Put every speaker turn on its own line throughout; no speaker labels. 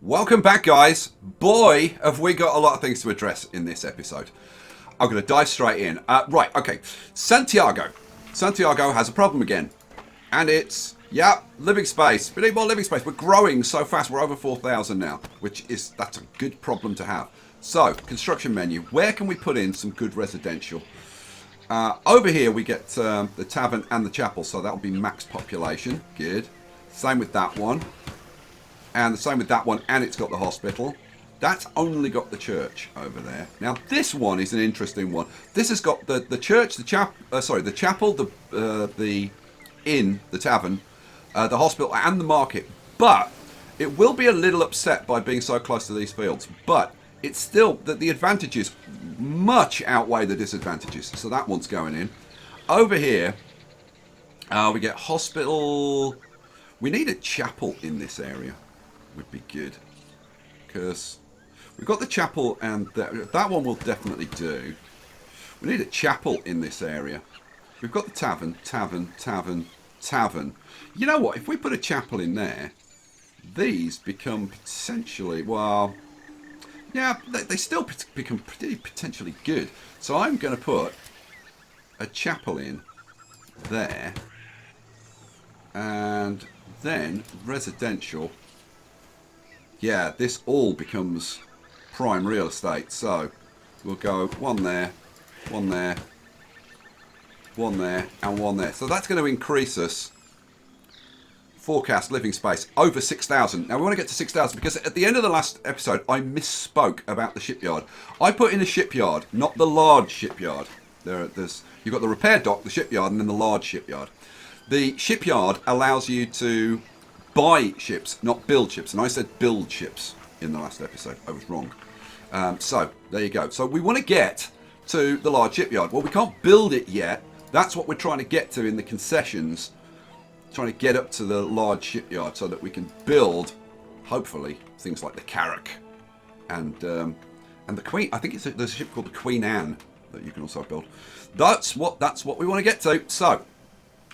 Welcome back, guys. Boy, have we got a lot of things to address in this episode. I'm going to dive straight in. Right, okay. Santiago. Santiago has a problem again. And it's, living space. We need more living space. We're growing so fast. We're over 4,000 now, that's a good problem to have. So, construction menu. Where can we put in some good residential? Over here, we get the tavern and the chapel, so that'll be max population. Good. Same with that one. And the same with that one, and it's got the hospital. That's only got the church over there. Now, this one is an interesting one. This has got the church, the chapel, the inn, the tavern, the hospital, and the market. But it will be a little upset by being so close to these fields. But it's still that the advantages much outweigh the disadvantages. So that one's going in. Over here, we get hospital. We need a chapel in this area. Would be good, because we've got the chapel, and that one will definitely do. We need a chapel in this area. We've got the tavern. You know what? If we put a chapel in there, these become potentially, well, yeah, they still become pretty potentially good. So I'm going to put a chapel in there, and then residential. Yeah, this all becomes prime real estate. So we'll go one there, one there, one there, and one there. So that's going to increase us forecast living space over 6,000. Now we want to get to 6,000 because at the end of the last episode I misspoke about the shipyard. I put in a shipyard, not the large shipyard. You've got the repair dock, the shipyard, and then the large shipyard. The shipyard allows you to buy ships, not build ships. And I said build ships in the last episode. I was wrong. So, there you go. So, we want to get to the large shipyard. Well, we can't build it yet. That's what we're trying to get to in the concessions. Trying to get up to the large shipyard so that we can build, hopefully, things like the Carrack. And the Queen. I think there's a ship called the Queen Anne that you can also build. That's what we want to get to. So,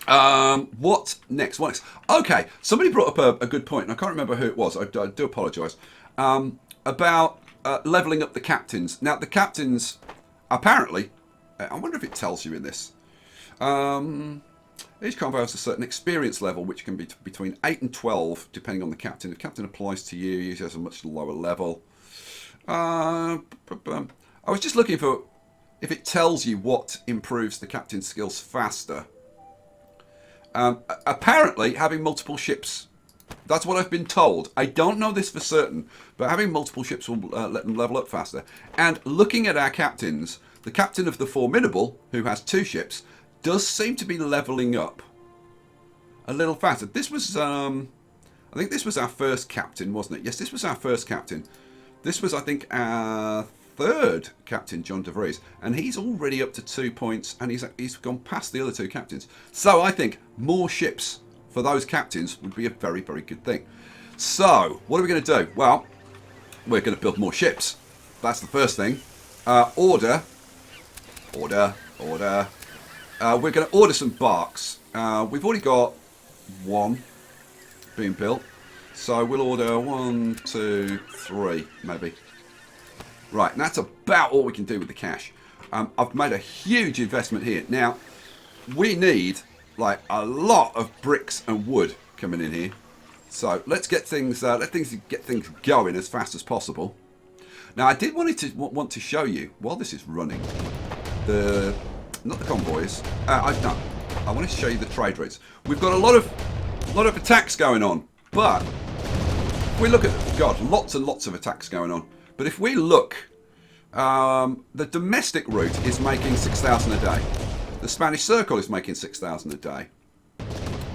what next? Okay, somebody brought up a good point, and I can't remember who it was. I do apologise. About levelling up the captains. Now, the captains, apparently, I wonder if it tells you in this. Each convoy has a certain experience level, which can be between 8 and 12, depending on the captain. If the captain applies to you, usually has a much lower level. I was just looking for if it tells you what improves the captain's skills faster. Apparently, having multiple ships, that's what I've been told. I don't know this for certain, but having multiple ships will let them level up faster. And looking at our captains, the captain of the Formidable, who has 2 ships, does seem to be leveling up a little faster. This was, I think this was our first captain, wasn't it? Yes, this was our first captain. This was, I think, our 3rd captain, John DeVries, and he's already up to 2 points, and he's gone past the other 2 captains. So I think more ships for those captains would be a very, very good thing. So what are we going to do? Well, we're going to build more ships. That's the first thing. Order. We're going to order some barks. We've already got 1 being built, so we'll order 1, 2, 3, maybe. Right, and that's about all we can do with the cash. I've made a huge investment here. Now, we need like a lot of bricks and wood coming in here. So let's get things, get things going as fast as possible. Now, I did want to show you while this is running not the convoys. No, I want to show you the trade routes. We've got a lot of attacks going on, but if we look at lots and lots of attacks going on. But if we look, the domestic route is making 6,000 a day. The Spanish Circle is making 6,000 a day.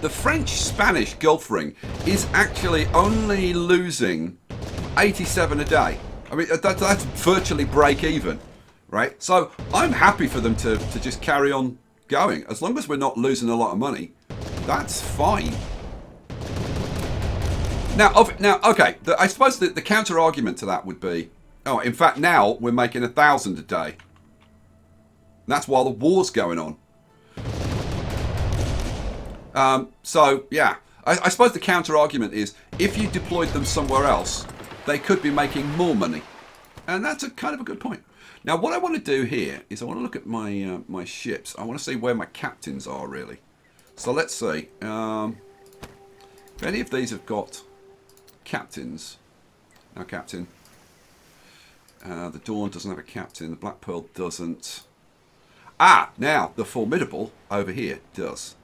The French-Spanish Gulf Ring is actually only losing 87 a day. I mean, that's virtually break even, right? So I'm happy for them to just carry on going. As long as we're not losing a lot of money, that's fine. Now, okay, I suppose the counter-argument to that would be, oh, in fact, now we're making 1,000 a day. That's while the war's going on. So, yeah. I suppose the counter-argument is, if you deployed them somewhere else, they could be making more money. And that's a kind of a good point. Now, what I want to do here is I want to look at my my ships. I want to see where my captains are, really. So let's see. If any of these have got captains. No captain. The Dawn doesn't have a captain. The Black Pearl doesn't. Ah, now the Formidable over here does.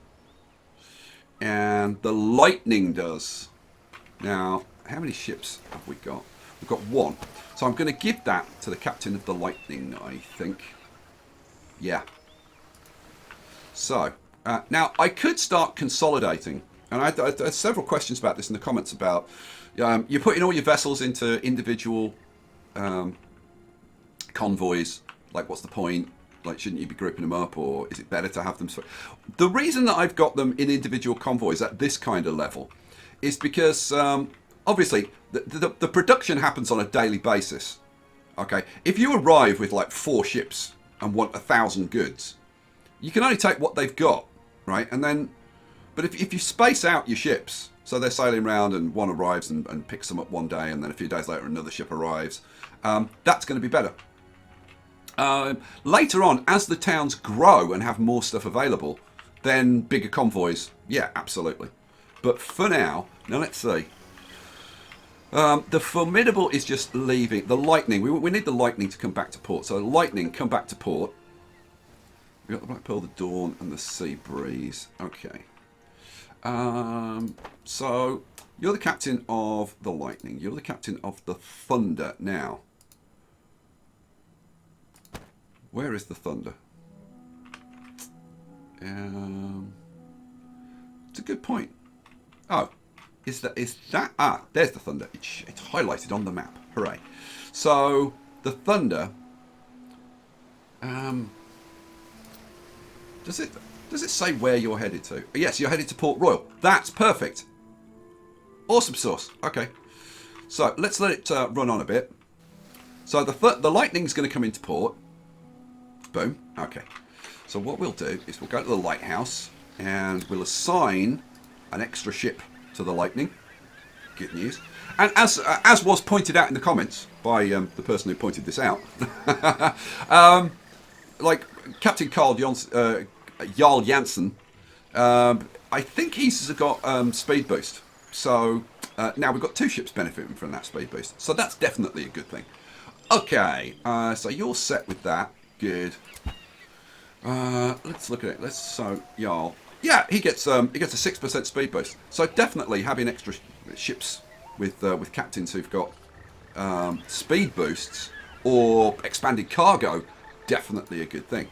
And the Lightning does. Now, how many ships have we got? We've got one. So I'm going to give that to the captain of the Lightning, I think. Yeah. So, now I could start consolidating. And I had several questions about this in the comments about you're putting all your vessels into individual convoys. Like, what's the point? Like, shouldn't you be grouping them up, or is it better to have them? The reason that I've got them in individual convoys at this kind of level is because, obviously, the production happens on a daily basis. Okay, if you arrive with like 4 ships and want 1,000 goods, you can only take what they've got, right? And then, but if you space out your ships, so they're sailing around and one arrives and picks them up one day, and then a few days later another ship arrives, that's going to be better. Later on, as the towns grow and have more stuff available, then bigger convoys, yeah, absolutely. But for now let's see. The Formidable is just leaving. The Lightning, we need the Lightning to come back to port. So Lightning, come back to port. We've got the Black Pearl, the Dawn, and the Sea Breeze. Okay. So you're the captain of the Lightning. You're the captain of the Thunder now. Where is the Thunder? It's a good point. Oh, is that? Ah, there's the Thunder. It's highlighted on the map. Hooray! So the Thunder. Does it say where you're headed to? Yes, you're headed to Port Royale. That's perfect. Awesome sauce. Okay, so let's let it run on a bit. So the Lightning's going to come into port. Boom. Okay. So what we'll do is we'll go to the lighthouse and we'll assign an extra ship to the Lightning. Good news. And as was pointed out in the comments by the person who pointed this out, like Captain Carl Jarl Jansen, I think he's got speed boost. So now we've got 2 ships benefiting from that speed boost. So that's definitely a good thing. Okay. So you're set with that. Good. Let's look at it. So Jarl, yeah, he gets a 6% speed boost. So definitely having extra ships with captains who've got speed boosts or expanded cargo, definitely a good thing.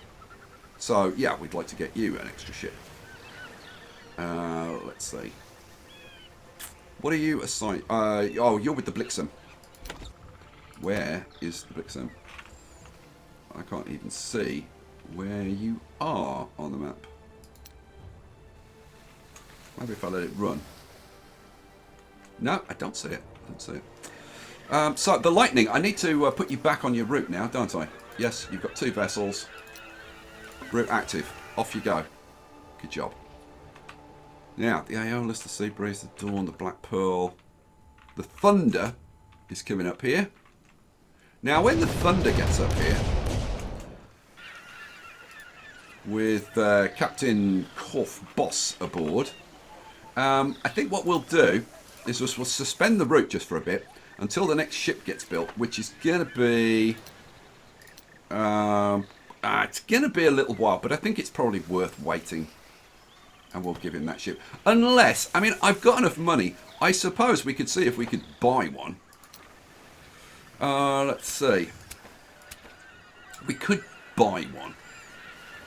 So yeah, we'd like to get you an extra ship. Let's see. What are you assigned? Oh, you're with the Blixen. Where is the Blixen? I can't even see where you are on the map. Maybe if I let it run. No, I don't see it. I don't see it. So the Lightning, I need to put you back on your route now, don't I? Yes, you've got 2 vessels. Route active. Off you go. Good job. Now, the Aorus, the Sea Breeze, the Dawn, the Black Pearl. The Thunder is coming up here. Now, when the Thunder gets up here, with Captain Korf Boss aboard, I think what we'll do is we'll suspend the route just for a bit until the next ship gets built, which is going to be... it's going to be a little while, but I think it's probably worth waiting. And we'll give him that ship. Unless, I mean, I've got enough money. I suppose we could see if we could buy one. Let's see. We could buy one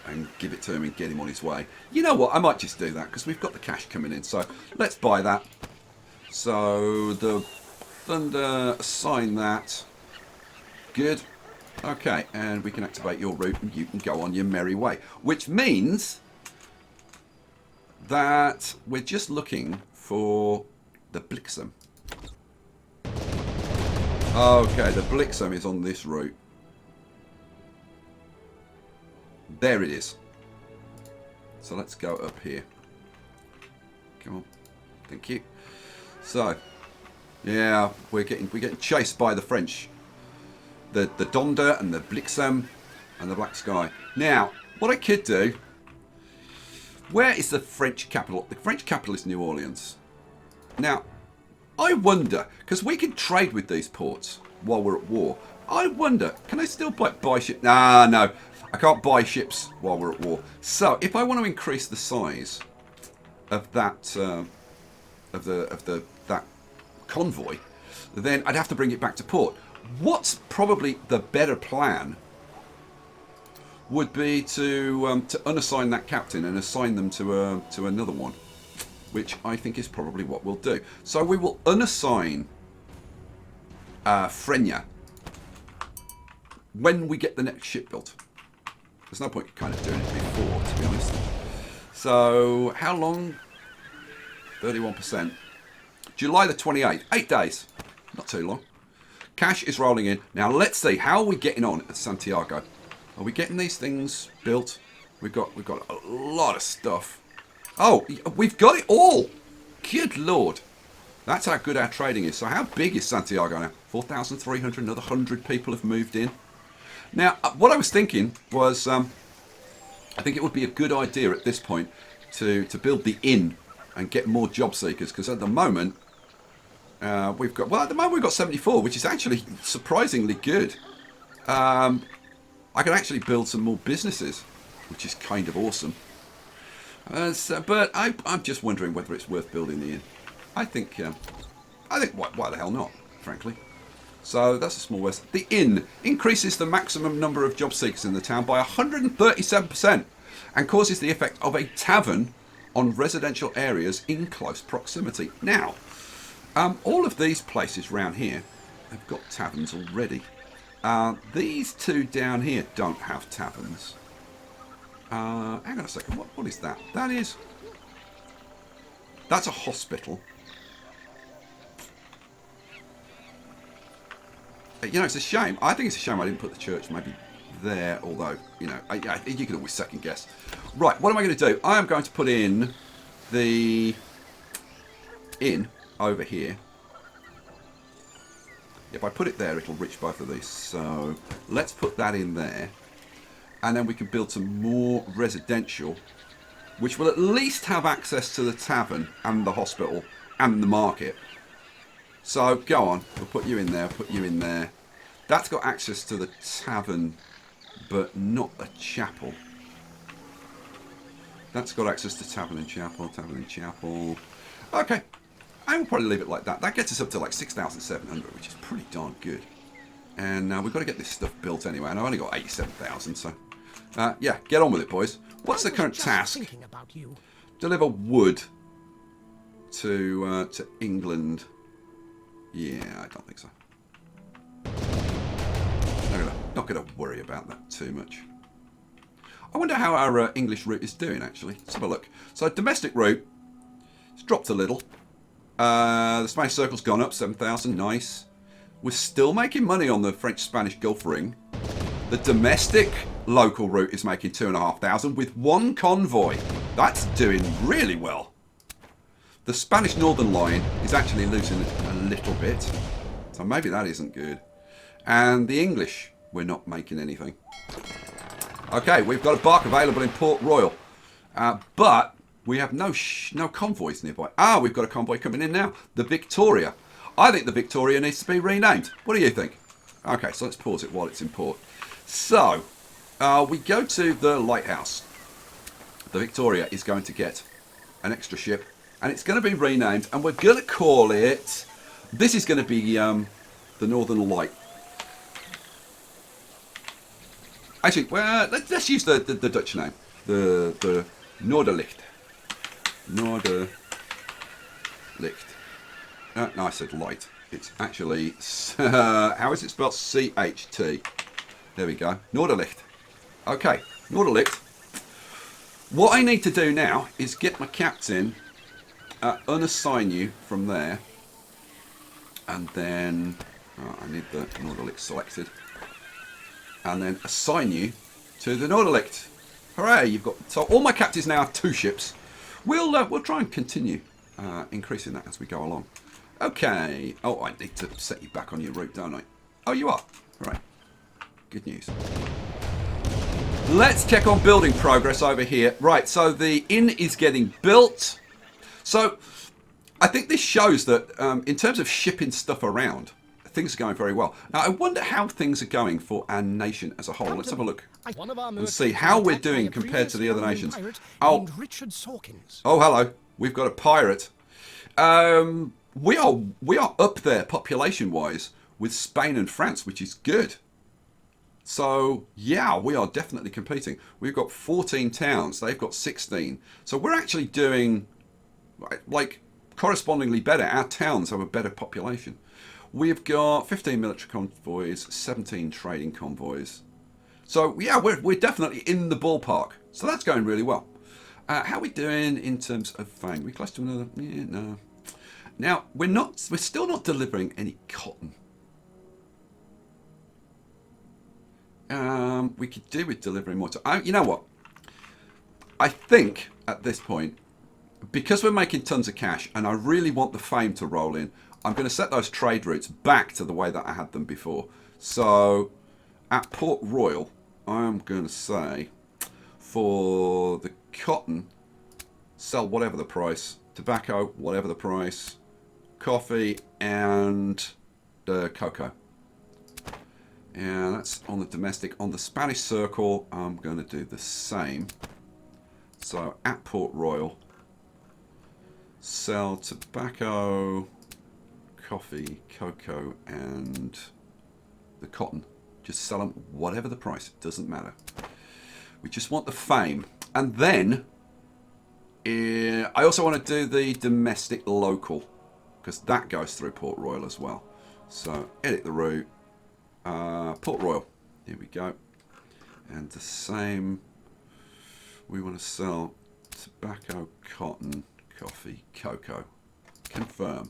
and give it to him and get him on his way. You know what? I might just do that because we've got the cash coming in. So let's buy that. So the Thunder, assign that. Good. Okay, and we can activate your route and you can go on your merry way. Which means that we're just looking for the Blixen. Okay, the Blixen is on this route. There it is. So let's go up here. Come on. Thank you. So, Yeah, we're getting chased by the French. The Donder and the Blixem and the Black Sky. Now, what I could do... Where is the French capital? The French capital is New Orleans. Now, I wonder, because we can trade with these ports while we're at war. I wonder, can I still buy ships? Nah, no. I can't buy ships while we're at war. So, if I want to increase the size of that that convoy, then I'd have to bring it back to port. What's probably the better plan would be to unassign that captain and assign them to another one, which I think is probably what we'll do. So we will unassign Frenya when we get the next ship built. There's no point kind of doing it before, to be honest. So how long? 31%. July the 28th. 8 days. Not too long. Cash is rolling in. Now let's see, how are we getting on at Santiago? Are we getting these things built? We've got a lot of stuff. Oh, we've got it all. Good Lord. That's how good our trading is. So how big is Santiago now? 4,300, another 100 people have moved in. Now, what I was thinking was, I think it would be a good idea at this point to build the inn and get more job seekers, because at the moment, we've got 74, which is actually surprisingly good. I can actually build some more businesses, which is kind of awesome. But I'm just wondering whether it's worth building the inn. I think why the hell not, frankly. So that's a small west. The inn increases the maximum number of job seekers in the town by 137% and causes the effect of a tavern on residential areas in close proximity. Now, all of these places around here have got taverns already. These two down here don't have taverns. Hang on a second. What is that? That's a hospital. You know, it's a shame. I think it's a shame I didn't put the church maybe there, although, you know, you can always second guess. Right, what am I going to do? I am going to put in the inn over here. If I put it there, it'll reach both of these. So let's put that in there. And then we can build some more residential, which will at least have access to the tavern and the hospital and the market. So go on, we'll put you in there, put you in there. That's got access to the tavern, but not a chapel. That's got access to tavern and chapel, tavern and chapel. Okay, I will probably leave it like that. That gets us up to like 6,700, which is pretty darn good. And we've got to get this stuff built anyway, and I've only got 87,000, so... yeah, get on with it, boys. What's the current task? Deliver wood to England. Yeah, I don't think so. Not gonna worry about that too much. I wonder how our English route is doing, actually. Let's have a look. So, domestic route, it's dropped a little. The Spanish Circle's gone up, 7,000, nice. We're still making money on the French-Spanish Gulf Ring. The domestic local route is making 2,500 with one convoy. That's doing really well. The Spanish Northern Line is actually losing a little bit. So maybe that isn't good. And the English, we're not making anything. Okay, we've got a bark available in Port Royale. But we have no convoys nearby. Ah, we've got a convoy coming in now. The Victoria. I think the Victoria needs to be renamed. What do you think? Okay, so let's pause it while it's in port. So, we go to the lighthouse. The Victoria is going to get an extra ship. And it's going to be renamed. And we're going to call it... This is going to be the Northern Light. Actually, well, let's use the Dutch name. The Noorderlicht. Noorderlicht. No, I said light. It's actually... how is it spelled? C-H-T. There we go. Noorderlicht. Okay, Noorderlicht. What I need to do now is get my captain, unassign you from there, and then I need the Noorderlicht selected, and then assign you to the Noorderlicht. Hooray! You've got so all my captains now have 2 ships. We'll try and continue increasing that as we go along. Okay. Oh, I need to set you back on your route, don't I? Oh, you are. All right. Good news. Let's check on building progress over here. Right, so the inn is getting built. So I think this shows that in terms of shipping stuff around, things are going very well. Now, I wonder how things are going for our nation as a whole. Let's have a look and see how we're doing compared to the other nations. Oh, hello. We've got a pirate. We are up there population-wise with Spain and France, which is good. So, yeah, we are definitely competing. We've got 14 towns. They've got 16. So we're actually doing, like, correspondingly better. Our towns have a better population. We've got 15 military convoys, 17 trading convoys. So, yeah, we're definitely in the ballpark. So that's going really well. How are we doing in terms of fame? We close to another? Yeah, no. Now, we're still not delivering any cotton. We could do with delivering more. You know what? I think at this point, because we're making tons of cash and I really want the fame to roll in, I'm going to set those trade routes back to the way that I had them before. So at Port Royale, I'm going to say for the cotton, sell whatever the price, tobacco, whatever the price, coffee and cocoa. And that's on the domestic. On the Spanish circle, I'm going to do the same. So at Port Royale, sell tobacco, coffee, cocoa, and the cotton. Just sell them whatever the price. It doesn't matter. We just want the fame. And then, I also want to do the domestic local, because that goes through Port Royale as well. So edit the route. Port Royale, here we go, and the same, we want to sell tobacco, cotton, coffee, cocoa, confirm.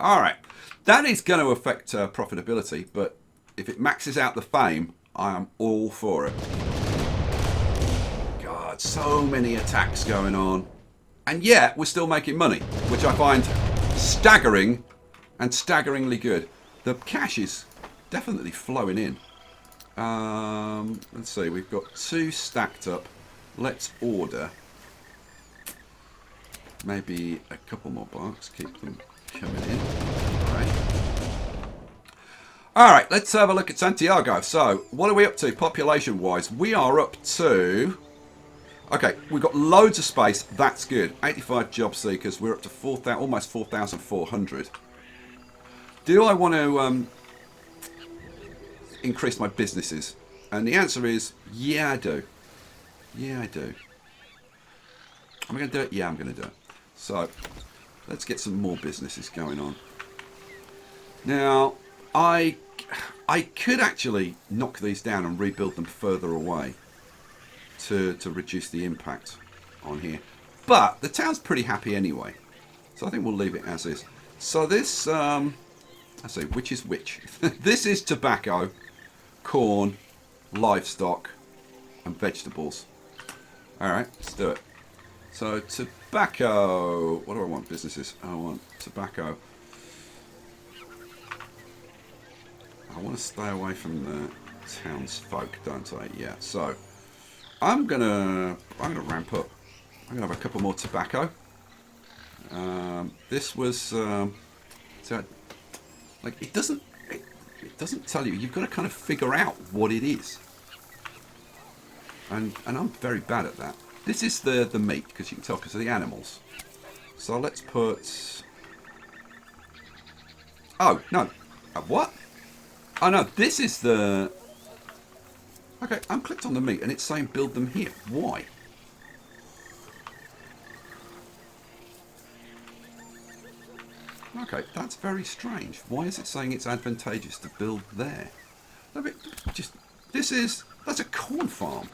Alright, that is going to affect profitability, but if it maxes out the fame, I am all for it. God, so many attacks going on, and yet we're still making money, which I find staggering and staggeringly good. The cash is definitely flowing in. Let's see, we've got 2 stacked up. Let's order maybe a couple more barks, keep them coming in. Alright, let's have a look at Santiago. So, what are we up to population wise? We are up to, okay, we've got loads of space, that's good. 85 job seekers, we're up to 4,000, almost 4,400. Do I want to increase my businesses? And the answer is, yeah, I do. Yeah, I do. Am I going to do it? Yeah, I'm going to do it. So, let's get some more businesses going on. Now, I could actually knock these down and rebuild them further away to reduce the impact on here. But the town's pretty happy anyway. So I think we'll leave it as is. So this, let's see, which is which? This is tobacco, corn, livestock, and vegetables. Alright, let's do it. So tobacco, what do I want? Businesses. I want tobacco. I want to stay away from the townsfolk, don't I? Yeah. So I'm gonna ramp up. I'm gonna have a couple more tobacco. This was so like it doesn't tell you. You've got to kind of figure out what it is. And I'm very bad at that. This is the meat, because you can tell because of the animals. So let's put. Oh no, what? Oh no, this is the... Okay, I'm clicked on the meat and it's saying build them here. Why? Okay, that's very strange. Why is it saying it's advantageous to build there? That's a corn farm.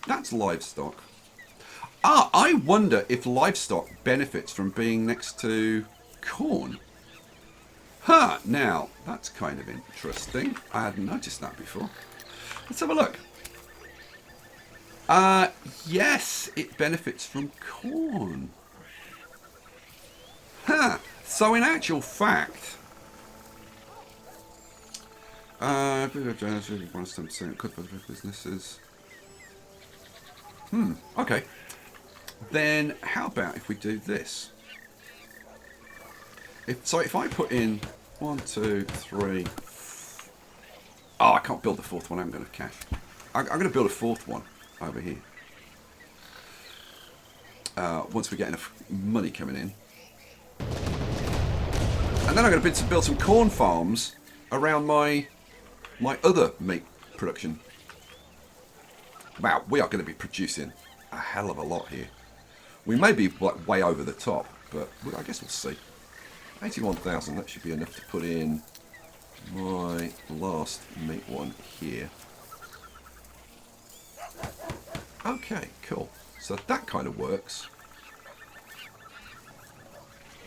That's livestock. Ah, I wonder if livestock benefits from being next to corn. Huh, now, that's kind of interesting. I hadn't noticed that before. Let's have a look. Yes, it benefits from corn. Huh, So in actual fact, businesses. Okay. Then how about if we do this? If I put in 1, 2, 3. Oh, I can't build the fourth one. I haven't got enough cash. I'm going to build a fourth one over here. Once we get enough money coming in. And then I'm going to build some corn farms around my other meat production. Wow, we are going to be producing a hell of a lot here. We may be like way over the top, but I guess we'll see. 81,000, that should be enough to put in my last meat one here. Okay, cool. So that kind of works.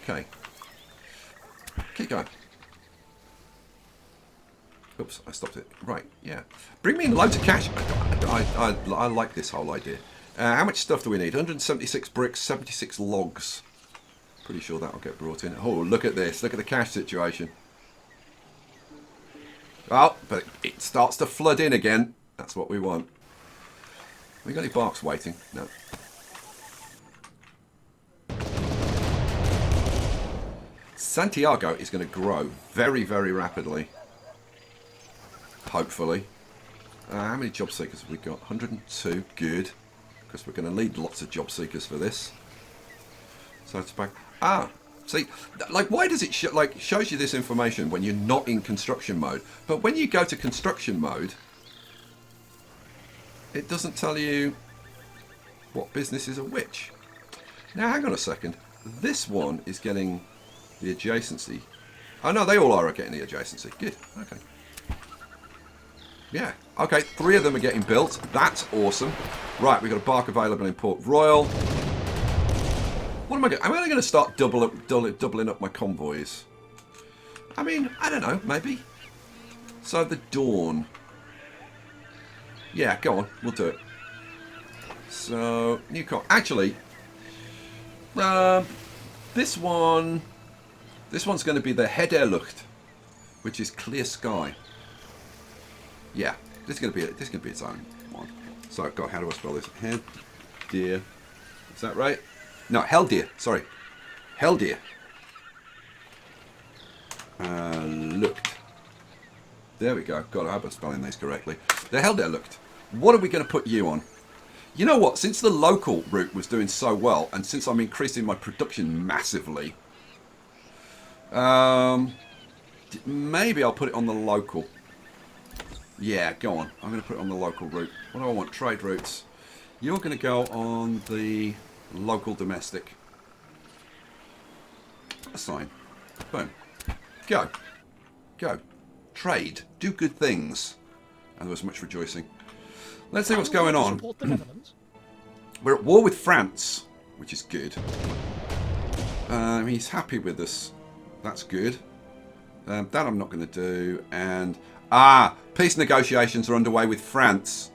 Okay. Keep going. Oops, I stopped it. Right, yeah. Bring me in loads of cash. I like this whole idea. How much stuff do we need? 176 bricks, 76 logs. Pretty sure that'll get brought in. Oh, look at this. Look at the cash situation. Oh, but it starts to flood in again. That's what we want. We got any barks waiting? No. Santiago is going to grow very, very rapidly. Hopefully. How many job seekers have we got? 102. Good. Because we're going to need lots of job seekers for this. So it's back. Ah, see, like why does it shows you this information when you're not in construction mode, but when you go to construction mode, it doesn't tell you what businesses are which. Now, hang on a second. This one is getting the adjacency. Oh no, they all are getting the adjacency. Good. Okay. Yeah. Okay. 3 of them are getting built. That's awesome. Right, we've got a bark available in Port Royale. What am I going to... I'm only going to start doubling up my convoys. I mean, I don't know, maybe. So the Dawn. Yeah, go on, we'll do it. So, new con... Actually, this one's going to be the Hederlucht, which is clear sky. Yeah, this is going to be its own one. So, God, how do I spell this? Head, deer. Is that right? No, Heldir. Sorry, Heldir. Looked. There we go. God, I hope I'm spelling these correctly. The Heldir looked. What are we going to put you on? You know what? Since the local route was doing so well, and since I'm increasing my production massively, maybe I'll put it on the local. Yeah, go on. I'm going to put it on the local route. What do I want? Trade routes. You're going to go on the local domestic. Assign. Boom. Go. Go. Trade. Do good things. And there was much rejoicing. Let's see what's going on. We're at war with France, which is good. He's happy with us. That's good. That I'm not going to do. And peace negotiations are underway with France.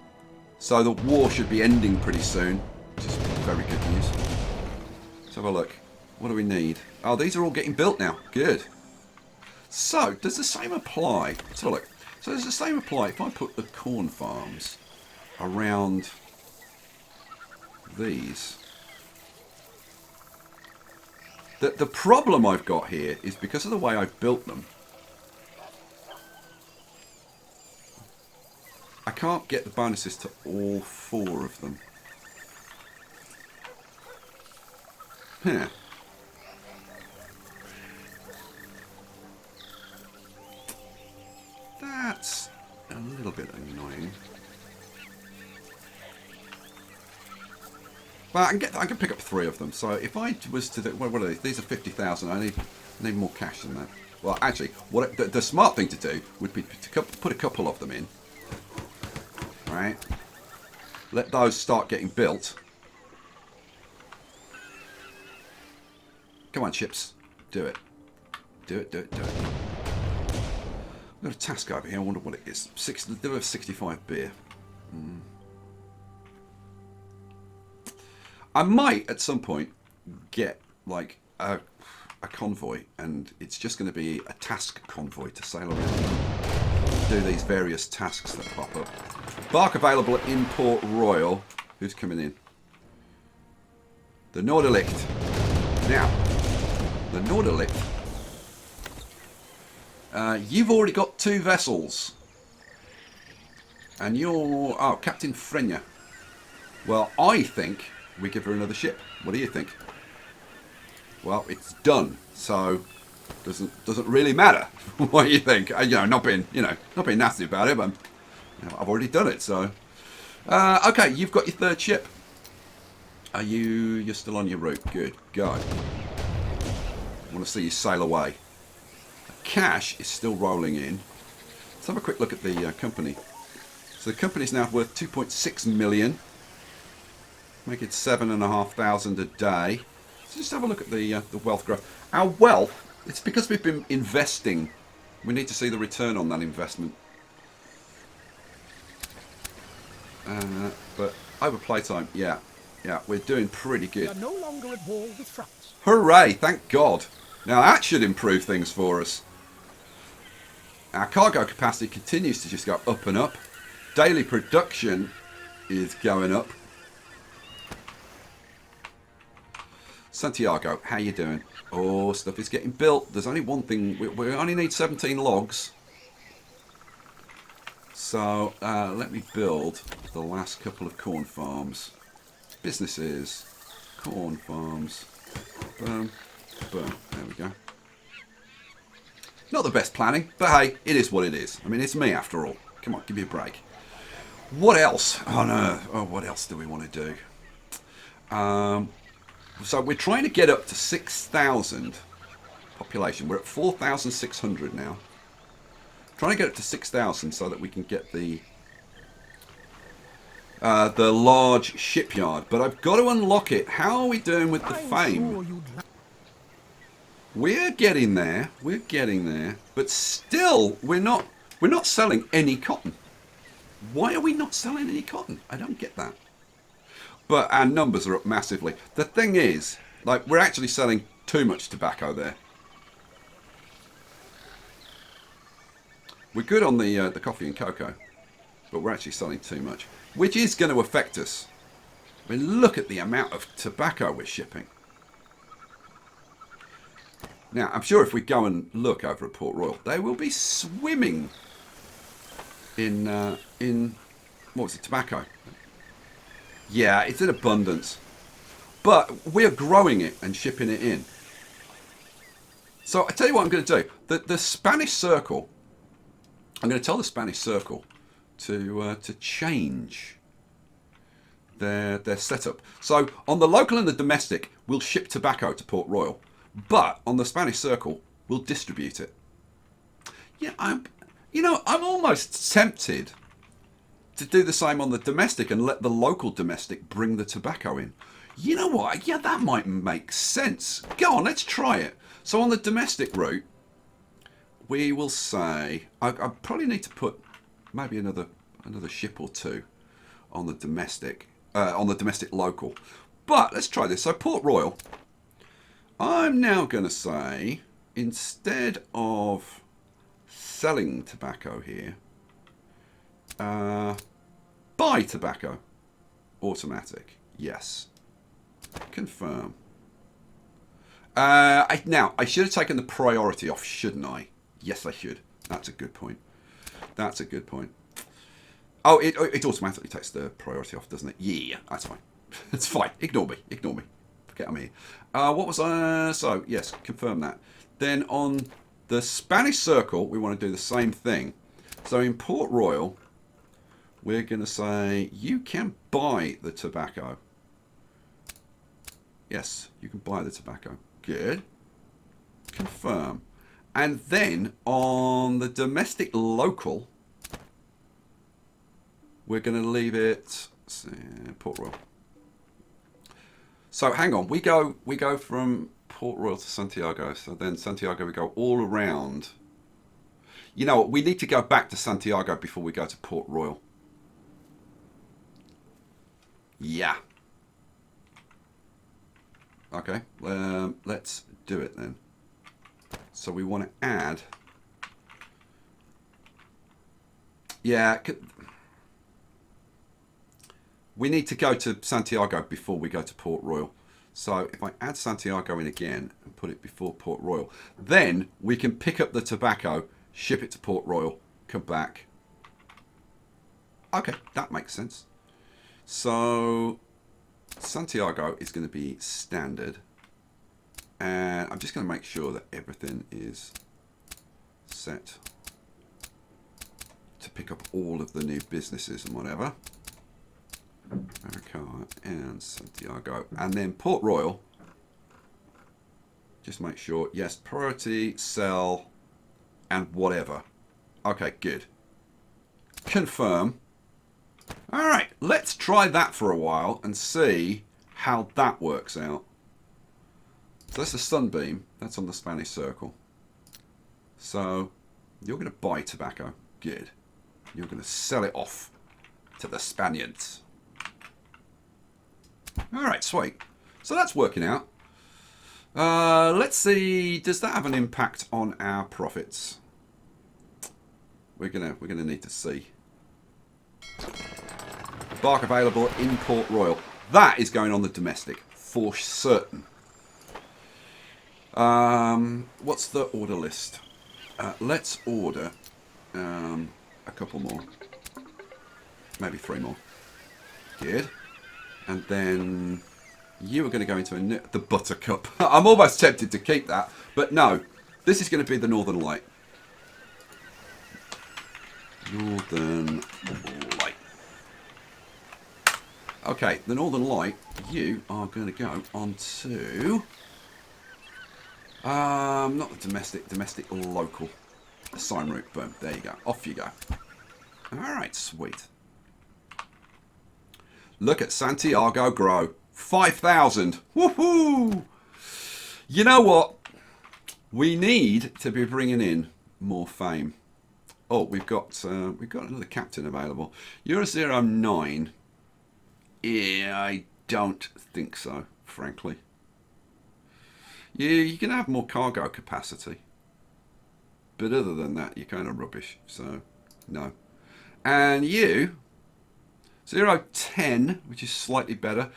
So the war should be ending pretty soon, which is very good news. Let's have a look. What do we need? Oh, these are all getting built now. Good. So, does the same apply? Let's have a look. So does the same apply if I put the corn farms around these? The problem I've got here is because of the way I've built them, I can't get the bonuses to all 4 of them. Huh. That's a little bit annoying. But I can pick up 3 of them. So if I was to do, what are these? These are 50,000. I need more cash than that. Well, actually, the smart thing to do would be to put a couple of them in. Right. Let those start getting built. Come on, ships. Do it. Do it, do it, do it. I've got a task over here. I wonder what it is. 65 beer. I might, at some point, get, like, a a convoy, and it's just going to be a task convoy to sail around, do these various tasks that pop up. Bark available in Port Royale. Who's coming in? The Nordelicht. Now, the Nordelicht. You've already got 2 vessels. And you're... Oh, Captain Frenya. Well, I think we give her another ship. What do you think? Well, it's done. So, doesn't really matter what you think. Not being nasty about it, but I've already done it, so... okay, you've got your 3rd ship. You're still on your route. Good. Go. I want to see you sail away. Cash is still rolling in. Let's have a quick look at the company. So the company's now worth 2.6 million. Make it 7,500 a day. So just have a look at the wealth growth. Our wealth, it's because we've been investing. We need to see the return on that investment. But over playtime, yeah, we're doing pretty good.
We are no longer at war with France.
Hooray! Thank God. Now that should improve things for us. Our cargo capacity continues to just go up and up. Daily production is going up. Santiago, how you doing? Oh, stuff is getting built. There's only one thing. We only need 17 logs. So let me build the last couple of corn farms. Businesses, corn farms. Boom, boom. There we go. Not the best planning, but hey, it is what it is. I mean, it's me after all. Come on, give me a break. What else? Oh no. Oh, what else do we want to do? So we're trying to get up to 6,000 population. We're at 4,600 now. Trying to get up to 6,000 so that we can get the large shipyard. But I've got to unlock it. How are we doing with the fame? We're getting there. We're getting there. But still, we're not selling any cotton. Why are we not selling any cotton? I don't get that. But our numbers are up massively. The thing is, like, we're actually selling too much tobacco there. We're good on the coffee and cocoa, but we're actually selling too much, which is going to affect us. I mean, look at the amount of tobacco we're shipping. Now, I'm sure if we go and look over at Port Royale, they will be swimming in what was it, tobacco? Yeah, it's in abundance. But we're growing it and shipping it in. So I tell you what I'm going to do. The Spanish Circle, I'm going to tell the Spanish Circle to change their setup. So on the local and the domestic, we'll ship tobacco to Port Royale. But on the Spanish Circle, we'll distribute it. Yeah, I'm almost tempted to do the same on the domestic and let the local domestic bring the tobacco in. You know what? Yeah, that might make sense. Go on, let's try it. So on the domestic route, we will say... I probably need to put maybe another ship or two on the domestic local. But let's try this. So Port Royale, I'm now going to say, instead of selling tobacco here, buy tobacco. Automatic. Yes. Confirm. Now, I should have taken the priority off, shouldn't I? Yes, I should. That's a good point. That's a good point. Oh, it automatically takes the priority off, doesn't it? Yeah, that's fine. It's fine. Ignore me. Ignore me. Forget I'm here. What was I... So, yes, confirm that. Then on the Spanish Circle, we want to do the same thing. So in Port Royale, we're going to say, you can buy the tobacco. Yes, you can buy the tobacco. Good. Confirm. And then on the domestic local, we're going to leave it Port Royale. So hang on, we go from Port Royale to Santiago. So then Santiago, we go all around. You know what? We need to go back to Santiago before we go to Port Royale. Yeah. Okay. Let's do it then. So we want to add... Yeah, we need to go to Santiago before we go to Port Royale. So if I add Santiago in again and put it before Port Royale, then we can pick up the tobacco, ship it to Port Royale, come back. Okay, that makes sense. So Santiago is going to be standard. And I'm just going to make sure that everything is set to pick up all of the new businesses and whatever. America and Santiago. And then Port Royale. Just make sure, yes, priority, sell, and whatever. Okay, good. Confirm. All right, let's try that for a while and see how that works out. So that's the sunbeam. That's on the Spanish circle. So you're going to buy tobacco. Good. You're going to sell it off to the Spaniards. All right, sweet. So that's working out. Let's see. Does that have an impact on our profits? We're gonna need to see. Bark available in Port Royale. That is going on the domestic for certain. What's the order list? Let's order a couple more. Maybe 3 more. Good. And then you are going to go into the Buttercup. I'm almost tempted to keep that. But no. This is going to be the Northern Light. Northern Light. Okay, the Northern Light, you are going to go onto... not the domestic local. Assign route, boom, there you go. Off you go. Alright, sweet. Look at Santiago grow. 5,000. Woohoo! You know what? We need to be bringing in more fame. Oh, we've got another captain available. You're a 09. Yeah, I don't think so, frankly. Yeah, you can have more cargo capacity. But other than that, you're kind of rubbish. So, no. And you, 010, which is slightly better.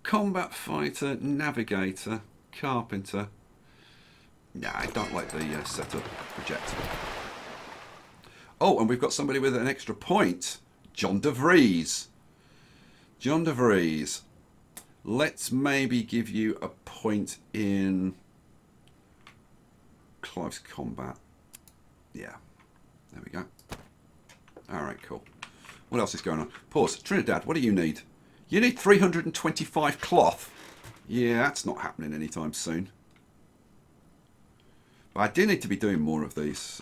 Combat fighter, navigator, carpenter. Nah, I don't like the setup projector. Oh, and we've got somebody with an extra point. John de Vries. John de Vries. Let's maybe give you a point in close combat. Yeah. There we go. Alright, cool. What else is going on? Pause. Trinidad, what do you need? You need 325 cloth. Yeah, that's not happening anytime soon. But I do need to be doing more of these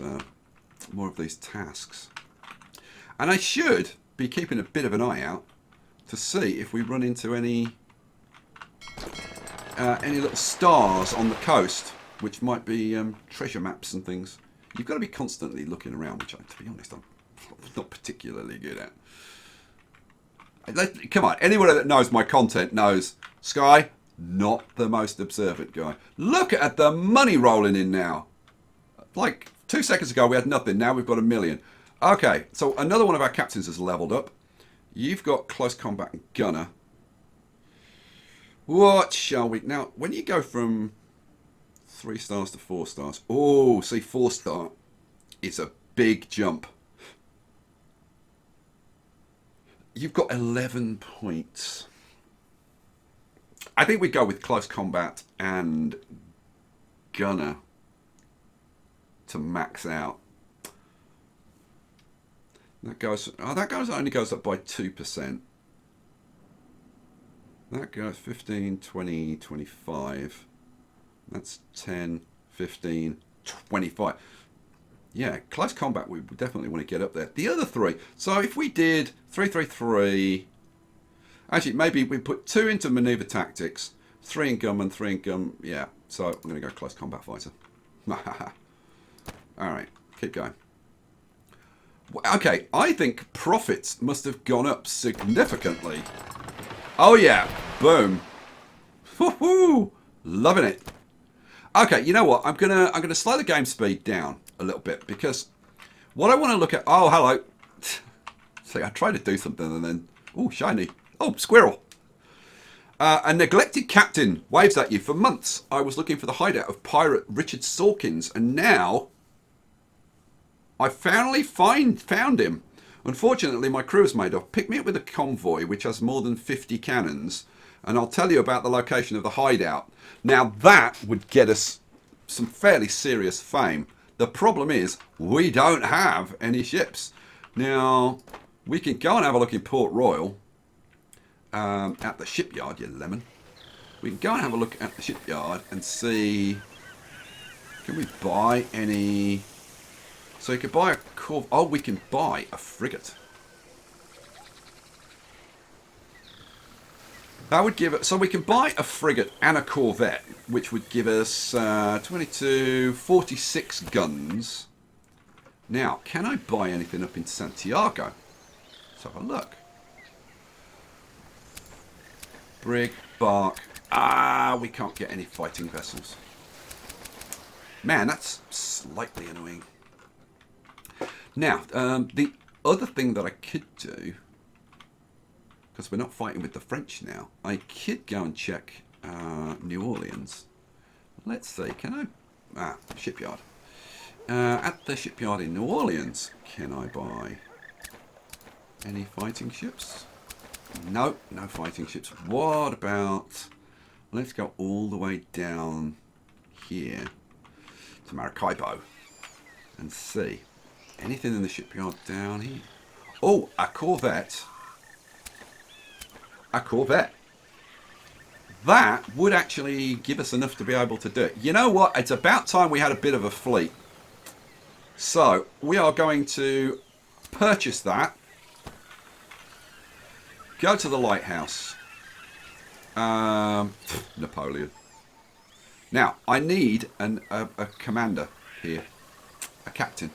tasks. And I should be keeping a bit of an eye out to see if we run into any little stars on the coast, which might be treasure maps and things. You've got to be constantly looking around, which, to be honest, I'm not particularly good at. Come on, anyone that knows my content knows Sky, not the most observant guy. Look at the money rolling in now. Like 2 seconds ago we had nothing, now we've got 1 million. Okay, so another one of our captains has leveled up. You've got close combat and gunner. What shall we... Now, when you go from 3 stars to 4 stars... Oh, see, 4 star is a big jump. You've got 11 points. I think we go with close combat and gunner to max out. That goes... Oh, that only goes up by 2%. That goes 15, 20, 25. That's 10, 15, 25. Yeah, close combat, we definitely want to get up there. The other 3. So if we did 3, 3, 3. Actually, maybe we put 2 into maneuver tactics, 3 in gunman, 3 in gun. Yeah, so I'm going to go close combat fighter. All right, keep going. Okay, I think profits must have gone up significantly. Oh yeah, boom. Woohoo! Loving it. Okay, you know what? I'm gonna slow the game speed down a little bit because what I want to look at. Oh, hello. See, I try to do something and then oh, shiny. Oh, squirrel. A neglected captain waves at you. For months, I was looking for the hideout of pirate Richard Sawkins, and now I finally found him. Unfortunately, my crew is made up. Pick me up with a convoy which has more than 50 cannons, and I'll tell you about the location of the hideout. Now, that would get us some fairly serious fame. The problem is, we don't have any ships. Now, we can go and have a look in Port Royale. At the shipyard, you lemon. We can go and have a look at the shipyard and see. Can we buy any? So you could buy a corvette. Oh, we can buy a frigate. That would give it. So we can buy a frigate and a corvette, which would give us 46 guns. Now, can I buy anything up in Santiago? Let's have a look. Brig, bark. We can't get any fighting vessels. Man, that's slightly annoying. Now, the other thing that I could do, because we're not fighting with the French now, I could go and check New Orleans. Let's see, can I? Shipyard. At the shipyard in New Orleans, can I buy any fighting ships? No, no fighting ships. What about... Let's go all the way down here to Maracaibo and see. Anything in the shipyard down here? Oh, a corvette. A corvette. That would actually give us enough to be able to do it. You know what? It's about time we had a bit of a fleet. So, we are going to purchase that. Go to the lighthouse. Napoleon. Now, I need a commander here. A captain.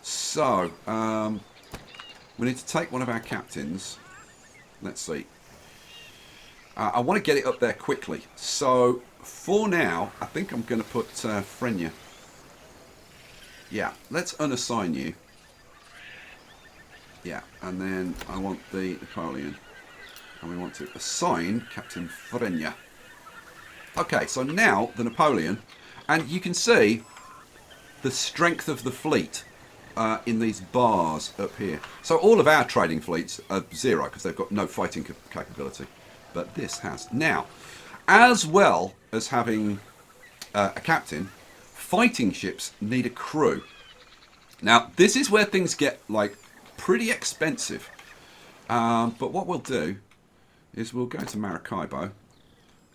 So, we need to take one of our captains. Let's see. I want to get it up there quickly. So, for now, I think I'm going to put Frenya. Yeah, let's unassign you. Yeah, and then I want the Napoleon. And we want to assign Captain Frenya. Okay, so now the Napoleon. And you can see the strength of the fleet in these bars up here. So all of our trading fleets are 0 because they've got no fighting capability. But this has. Now, as well as having a captain, fighting ships need a crew. Now, this is where things get, like, pretty expensive. But what we'll do is we'll go to Maracaibo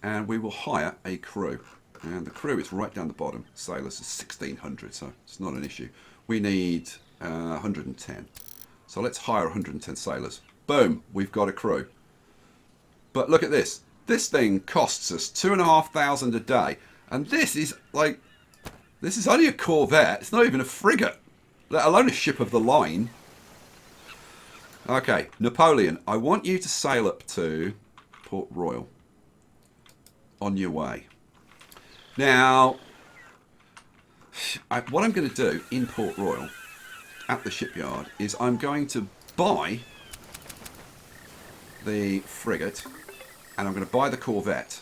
and we will hire a crew. And the crew is right down the bottom. Sailors is 1,600, so it's not an issue. We need 110. So let's hire 110 sailors. Boom, we've got a crew. But look at this. This thing costs us 2,500 a day. And this is like, this is only a corvette. It's not even a frigate, let alone a ship of the line. Okay, Napoleon, I want you to sail up to Port Royale on your way. Now, what I'm going to do in Port Royale at the shipyard is I'm going to buy the frigate and I'm going to buy the corvette.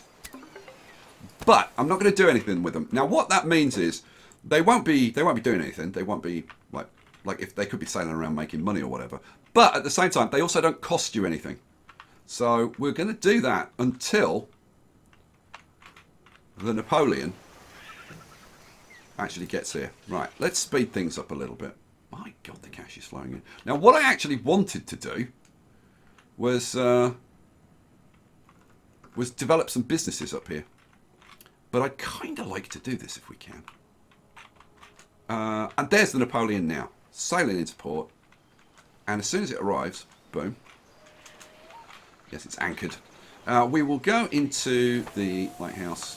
But I'm not going to do anything with them. Now, what that means is they won't be doing anything. They won't be like if they could be sailing around making money or whatever. But at the same time, they also don't cost you anything. So we're going to do that until the Napoleon actually gets here. Right, let's speed things up a little bit. My God, the cash is flowing in. Now, what I actually wanted to do was develop some businesses up here. But I'd kind of like to do this if we can. And there's the Napoleon now, sailing into port. And as soon as it arrives, boom. Yes, it's anchored. We will go into the lighthouse.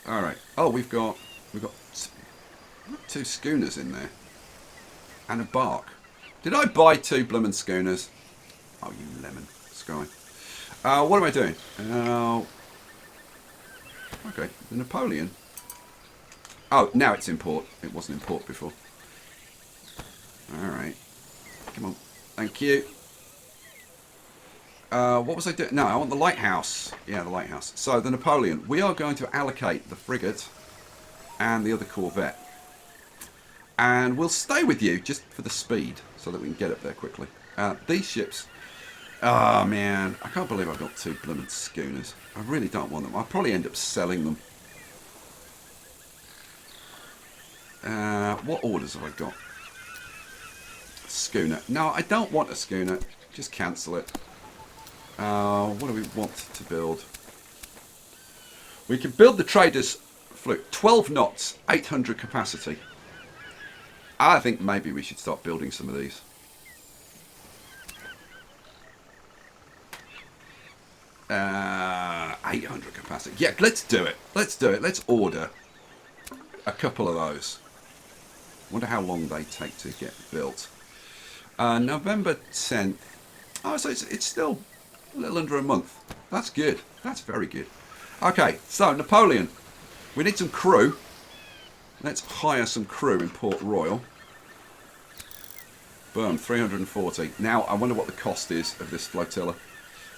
All right. Oh, we've got 2 schooners in there, and a bark. Did I buy 2 bloomin' schooners? Oh, you lemon, Sky. What am I doing? Okay, the Napoleon. Oh, now it's in port. It wasn't in port before. Alright. Come on. Thank you. What was I doing? No, I want the lighthouse. Yeah, the lighthouse. So, the Napoleon. We are going to allocate the frigate and the other corvette. And we'll stay with you just for the speed so that we can get up there quickly. These ships... Oh, man. I can't believe I've got 2 blooming schooners. I really don't want them. I'll probably end up selling them. What orders have I got? Schooner. No, I don't want a schooner. Just cancel it. What do we want to build? We can build the trader's fleet. 12 knots, 800 capacity. I think maybe we should start building some of these. 800 capacity. Yeah, let's do it. Let's do it. Let's order a couple of those. Wonder how long they take to get built. November 10th. Oh, so it's still a little under a month. That's good. That's very good. Okay, so Napoleon. We need some crew. Let's hire some crew in Port Royale. Boom, 340. Now, I wonder what the cost is of this flotilla.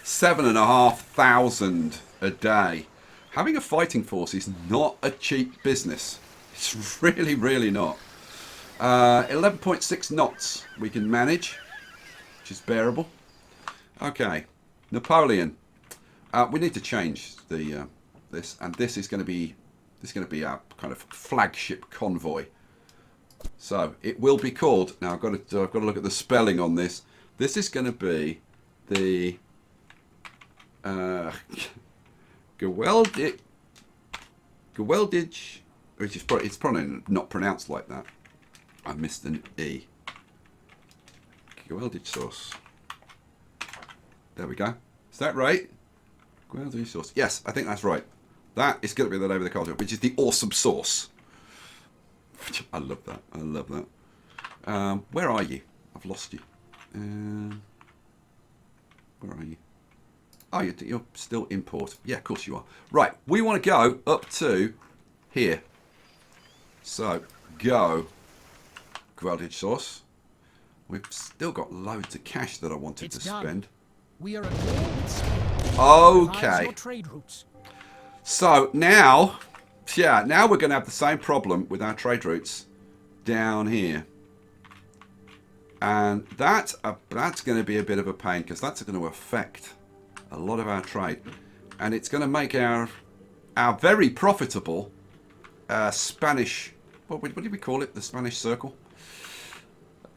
7,500 a day. Having a fighting force is not a cheap business. It's really, really not. 11.6 knots we can manage, which is bearable. Okay, Napoleon. We need to change the this, and this is going to be our kind of flagship convoy. So it will be called. Now I've got to look at the spelling on this. This is going to be the Geweldige, which is it's probably not pronounced like that. I missed an E. Geweldige sauce. There we go. Is that right? Geweldige sauce. Yes, I think that's right. That is going to be the name of the convoy, which is the awesome sauce. I love that. I love that. Where are you? I've lost you. Where are you? Oh, you're still in port. Yeah, of course you are. Right, we want to go up to here. So, go. Geweldige sauce. We've still got loads of cash that I wanted to spend.
We are at war with Spain.
Okay.
Your trade routes.
So now, yeah, now we're going to have the same problem with our trade routes down here. And that's going to be a bit of a pain because that's going to affect a lot of our trade. And it's going to make our very profitable Spanish, what did we call it? The Spanish Circle?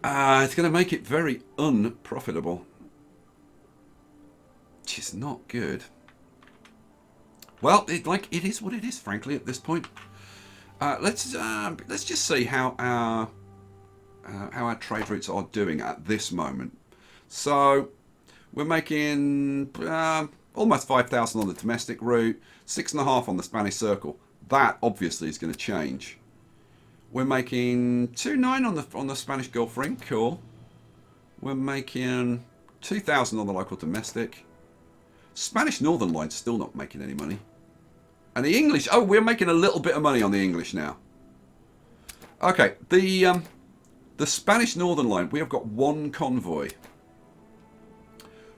It's going to make it very unprofitable, which is not good. Well, it is what it is, frankly, at this point. Let's just see how our trade routes are doing at this moment. So we're making almost 5,000 on the domestic route, 6.5 on the Spanish Circle. That obviously is going to change. We're making 2.9 on the Spanish Gulf Ring. Cool. We're making 2,000 on the local domestic. Spanish Northern Line's still not making any money. And the English... Oh, we're making a little bit of money on the English now. Okay, the Spanish Northern Line, we have got one convoy,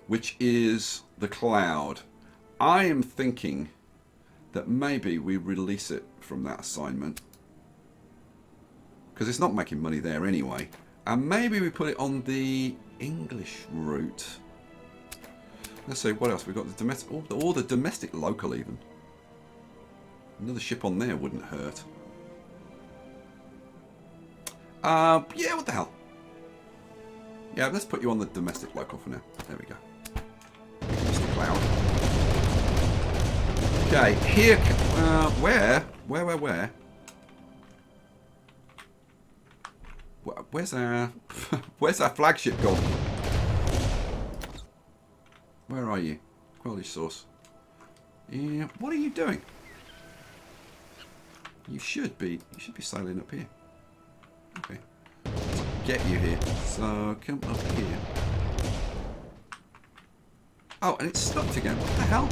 which is the Cloud. I am thinking that maybe we release it from that assignment, because it's not making money there anyway. And maybe we put it on the English route. Let's see, what else? We've got the domestic, or the domestic local even. Another ship on there wouldn't hurt. Yeah, what the hell? Yeah, let's put you on the domestic local for now. There we go. Mr. Cloud. Okay, here, where? Where's our, where's our flagship gone? Where are you? Quality source. Yeah, what are you doing? You should be sailing up here. Okay. Let's get you here. So come up here. Oh, and it's stopped again. What the hell?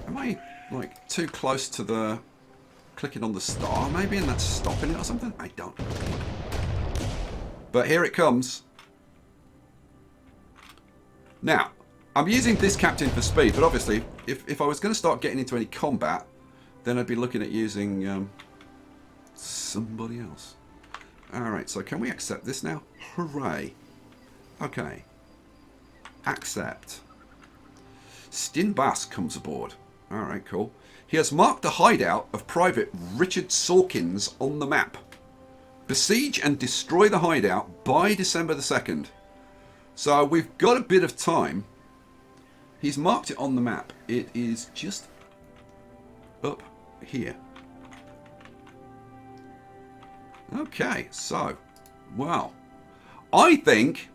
Am I like too close to the clicking on the star maybe, and that's stopping it or something. I don't know. But here it comes. Now, I'm using this captain for speed, but obviously, if I was going to start getting into any combat, then I'd be looking at using somebody else. Alright, so can we accept this now? Hooray. Okay. Accept. Stinbass comes aboard. Alright, cool. He has marked the hideout of Private Richard Sawkins on the map. Besiege and destroy the hideout by December the 2nd. So we've got a bit of time. He's marked it on the map. It is just up here. Okay, so, well, I think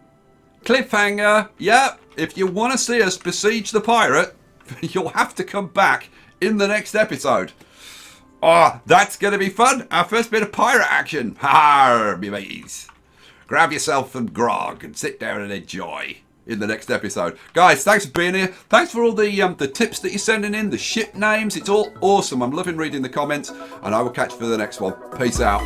cliffhanger. Yeah, if you want to see us besiege the pirate, you'll have to come back in the next episode. Oh, that's going to be fun. Our first bit of pirate action. Ha, me mates. Grab yourself some grog and sit down and enjoy in the next episode. Guys, thanks for being here. Thanks for all the tips that you're sending in, the ship names. It's all awesome. I'm loving reading the comments, and I will catch you for the next one. Peace out.